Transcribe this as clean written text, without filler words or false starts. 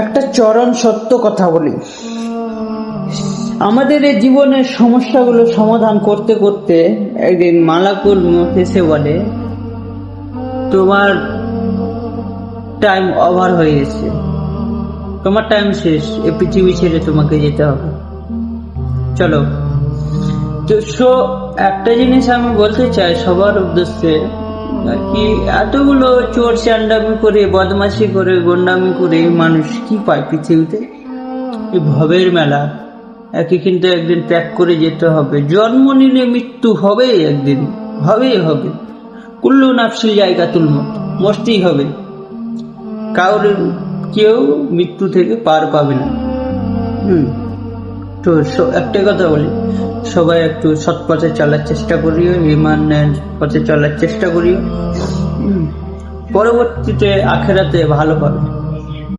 একটা চরম সত্য কথা বলি, আমাদের এই জীবনের সমস্যাগুলো সমাধান করতে করতে একদিন মালাকুল মউত এসে বলে, তোমার টাইম ওভার হয়ে গেছে, তোমার টাইম শেষ, এই পৃথিবী ছেড়ে তোমাকে যেতে হবে, চলো। তো একটা জিনিস আমি বলতে চাই সবার উদ্দেশ্যে, কি এতগুলো চোর চান্ডামি করে, বদমাশি করে, গন্ডামি করে মানুষ কি পায় পৃথিবীতে? এই ভবের মেলা, একে কিন্তু একদিন ত্যাগ করে যেতে হবে। জন্ম নিলে মৃত্যু হবেই, একদিন হবেই হবে। কুল্লু নাফসিল জায়গাতুল মউত, মরতেই হবে। কেউ মৃত্যু থেকে পার পাবে না। তো একটা কথা বলি, সবাই একটু সৎ পথে চলার চেষ্টা করিও, ঈমানের পথে চলার চেষ্টা করিও, পরবর্তীতে আখেরাতে ভালো পাবে।